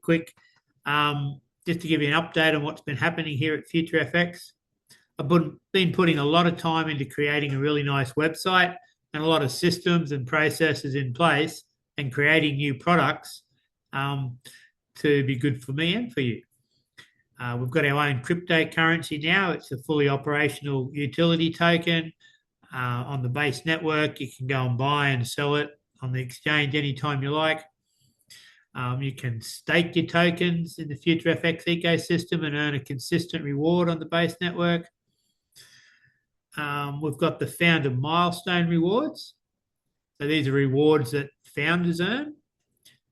quick. Just to give you an update on what's been happening here at FutureFX. I've been putting a lot of time into creating a really nice website and a lot of systems and processes in place and creating new products to be good for me and for you. We've got our own cryptocurrency now. It's a fully operational utility token on the base network. You can go and buy and sell it on the exchange anytime you like. You can stake your tokens in the FutureFX ecosystem and earn a consistent reward on the base network. We've got the founder milestone rewards. So these are rewards that founders earn.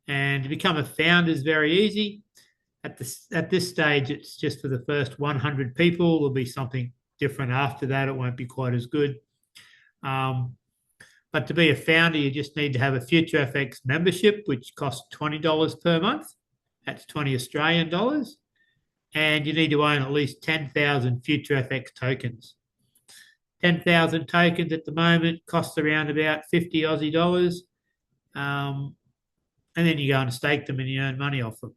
And to become a founder is very easy. At this stage, it's just for the first 100 people. There'll be something different after that. It won't be quite as good. But to be a founder, you just need to have a FutureFX membership, which costs $20 per month. That's 20 Australian dollars. And you need to own at least 10,000 FutureFX tokens. 10,000 tokens at the moment costs around about 50 Aussie dollars. And then you go and stake them and you earn money off them.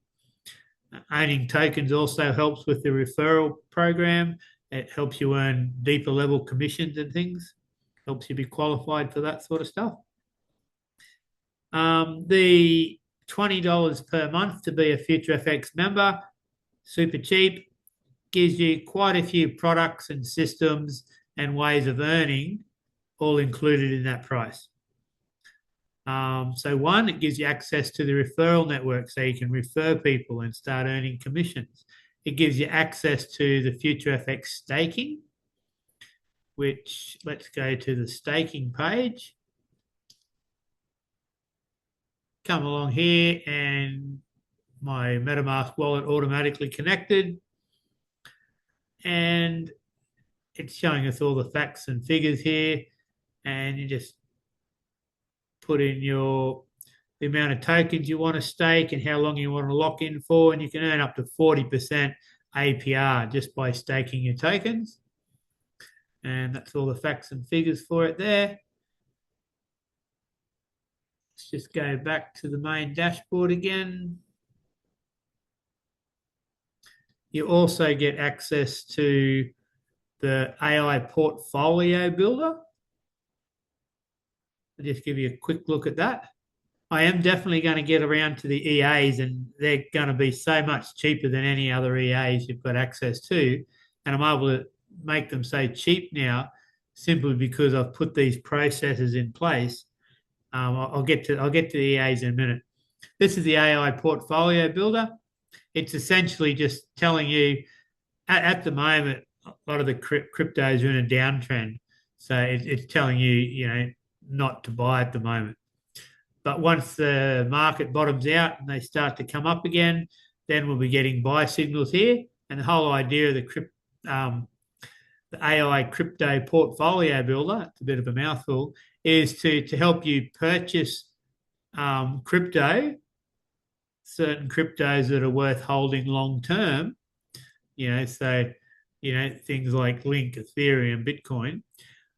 Owning tokens also helps with the referral program. It helps you earn deeper level commissions and things. Helps you be qualified for that sort of stuff. The $20 per month to be a FutureFX member, super cheap, gives you quite a few products and systems and ways of earning all included in that price. So one, it gives you access to the referral network so you can refer people and start earning commissions. It gives you access to the FutureFX staking, which let's go to the staking page. Come along here and my MetaMask wallet automatically connected. And it's showing us all the facts and figures here. And you just put in the amount of tokens you want to stake and how long you want to lock in for. And you can earn up to 40% APR just by staking your tokens. And that's all the facts and figures for it there. Let's just go back to the main dashboard again. You also get access to the AI portfolio builder. I'll just give you a quick look at that. I am definitely going to get around to the EAs, and they're going to be so much cheaper than any other EAs you've got access to. And I'm able to make them so cheap now simply because I've put these processes in place. I'll get to the EAs in a minute. This is the AI portfolio builder. It's essentially just telling you at the moment a lot of the cryptos are in a downtrend, so it's telling you not to buy at the moment. But once the market bottoms out and they start to come up again, then we'll be getting buy signals here. And the whole idea of the AI crypto portfolio builder, it's a bit of a mouthful, is to help you purchase certain cryptos that are worth holding long term. Things like Link, Ethereum, Bitcoin,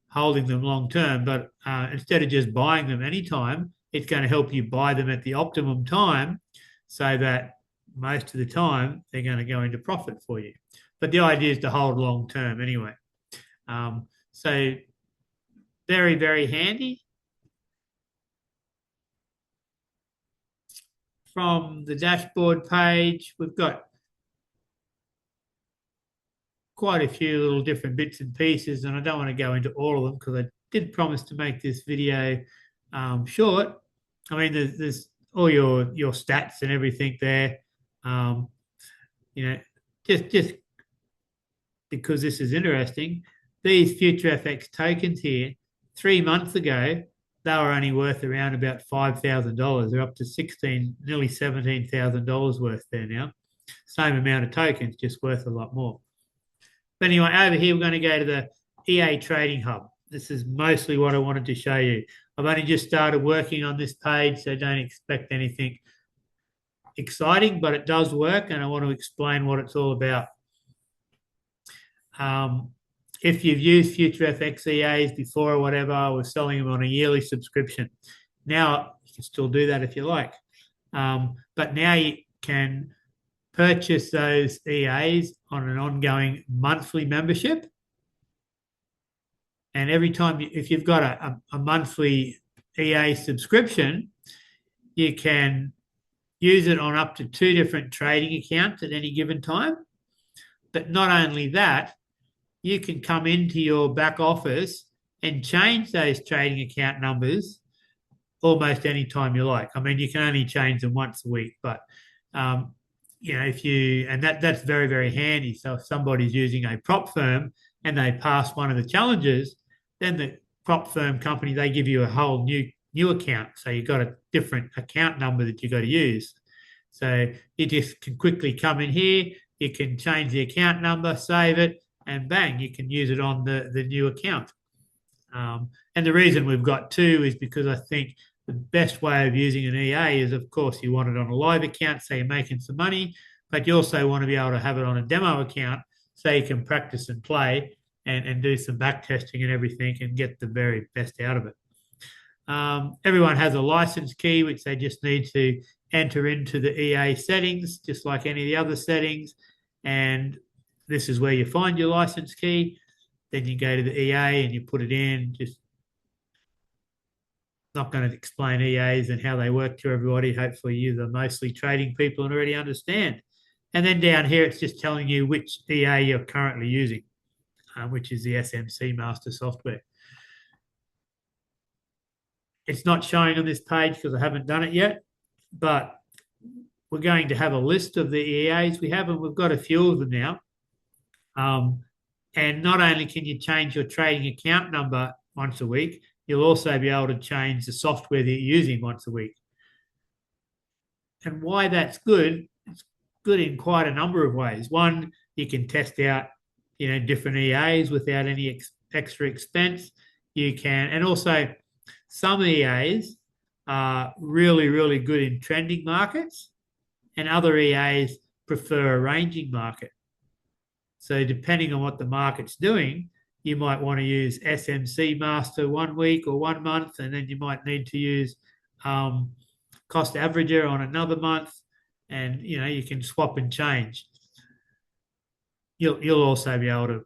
holding them long term. But instead of just buying them anytime, it's going to help you buy them at the optimum time so that most of the time they're going to go into profit for you. But the idea is to hold long term anyway. So very, very handy. From the dashboard page, we've got quite a few little different bits and pieces, and I don't want to go into all of them because I did promise to make this video short. I mean, there's all your stats and everything there. Just because this is interesting, these FutureFX tokens here, 3 months ago, they were only worth around about $5,000. They're up to nearly $17,000 worth there now. Same amount of tokens, just worth a lot more. But anyway, over here, we're going to go to the EA Trading Hub. This is mostly what I wanted to show you. I've only just started working on this page, so don't expect anything exciting, but it does work, and I want to explain what it's all about. If you've used FutureFX EAs before or whatever, I was selling them on a yearly subscription. Now, you can still do that if you like. But now you can purchase those EAs on an ongoing monthly membership. And every time, if you've got a monthly EA subscription, you can use it on up to 2 different trading accounts at any given time. But not only that, you can come into your back office and change those trading account numbers almost any time you like. I mean, you can only change them once a week, but that's very, very handy. So if somebody's using a prop firm and they pass one of the challenges, then the prop firm company, they give you a whole new account. So you've got a different account number that you've got to use. So you just can quickly come in here, you can change the account number, save it, and bang, you can use it on the new account. And the reason we've got 2 is because I think the best way of using an EA is, of course, you want it on a live account, so you're making some money, but you also want to be able to have it on a demo account so you can practice and play and do some back testing and everything and get the very best out of it. Everyone has a license key, which they just need to enter into the EA settings, just like any of the other settings. And this is where you find your license key. Then you go to the EA and you put it in. Just not going to explain EAs and how they work to everybody. Hopefully you're mostly trading people and already understand. And then down here, it's just telling you which EA you're currently using, which is the SMC Master software. It's not showing on this page because I haven't done it yet, but we're going to have a list of the EAs we have, and we've got a few of them now. And not only can you change your trading account number once a week, you'll also be able to change the software that you're using once a week. And why that's good, it's good in quite a number of ways. One, you can test out, different EAs without any extra expense. You can, and also some EAs are really, really good in trending markets, and other EAs prefer a ranging market. So depending on what the market's doing, you might want to use SMC Master 1 week or 1 month, and then you might need to use Cost Averager on another month, and you can swap and change. You'll also be able to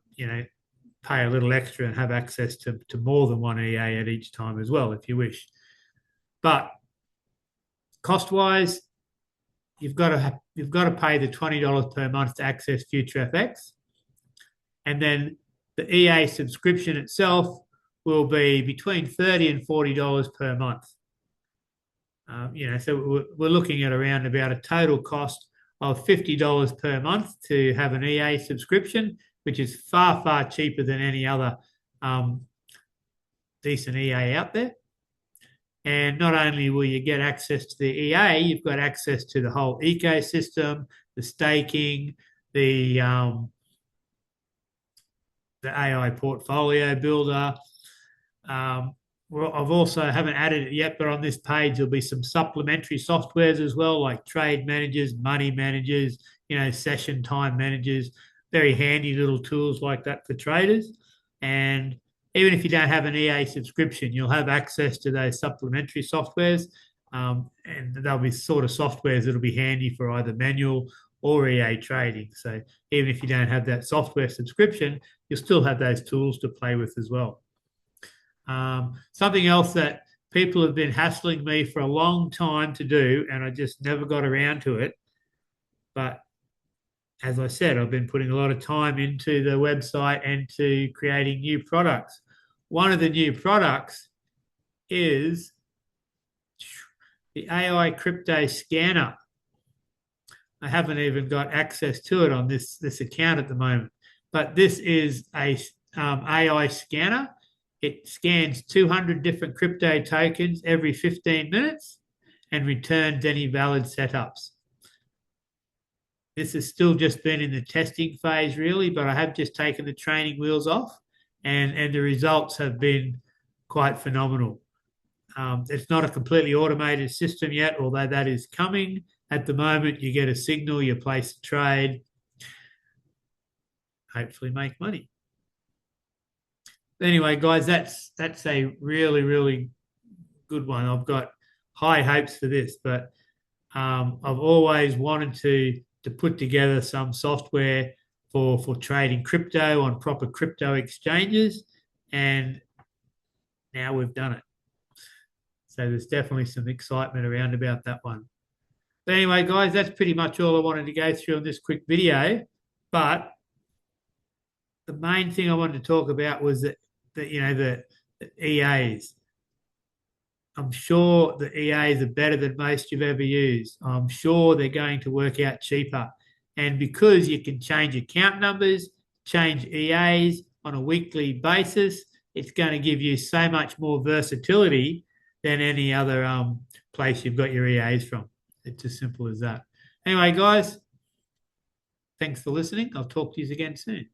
pay a little extra and have access to more than one EA at each time as well, if you wish. But cost-wise, you've got to pay the $20 per month to access FutureFX, and then the EA subscription itself will be between $30 and $40 per month. So we're looking at around about a total cost of $50 per month to have an EA subscription, which is far, far cheaper than any other decent EA out there. And not only will you get access to the EA, you've got access to the whole ecosystem, the staking, the AI portfolio builder. I've also haven't added it yet, but on this page there'll be some supplementary softwares as well, like trade managers, money managers, session time managers. Very handy little tools like that for traders. And even if you don't have an EA subscription, you'll have access to those supplementary softwares. And they'll be sort of softwares that'll be handy for either manual or EA trading. So even if you don't have that software subscription, you'll still have those tools to play with as well. Something else that people have been hassling me for a long time to do, and I just never got around to it. But as I said, I've been putting a lot of time into the website and to creating new products. One of the new products is the AI crypto scanner. I haven't even got access to it on this account at the moment, but this is a AI scanner. It scans 200 different crypto tokens every 15 minutes and returns any valid setups. This has still just been in the testing phase, really, but I have just taken the training wheels off, and the results have been quite phenomenal. It's not a completely automated system yet, although that is coming. At the moment, you get a signal, you place a trade, hopefully make money. Anyway, guys, that's a really, really good one. I've got high hopes for this, but I've always wanted to put together some software for trading crypto on proper crypto exchanges, and now we've done it. So there's definitely some excitement around about that one. But anyway, guys, that's pretty much all I wanted to go through on this quick video. But the main thing I wanted to talk about was the EAs. I'm sure the EAs are better than most you've ever used. I'm sure they're going to work out cheaper. And because you can change account numbers, change EAs on a weekly basis, it's going to give you so much more versatility than any other place you've got your EAs from. It's as simple as that. Anyway, guys, thanks for listening. I'll talk to you again soon.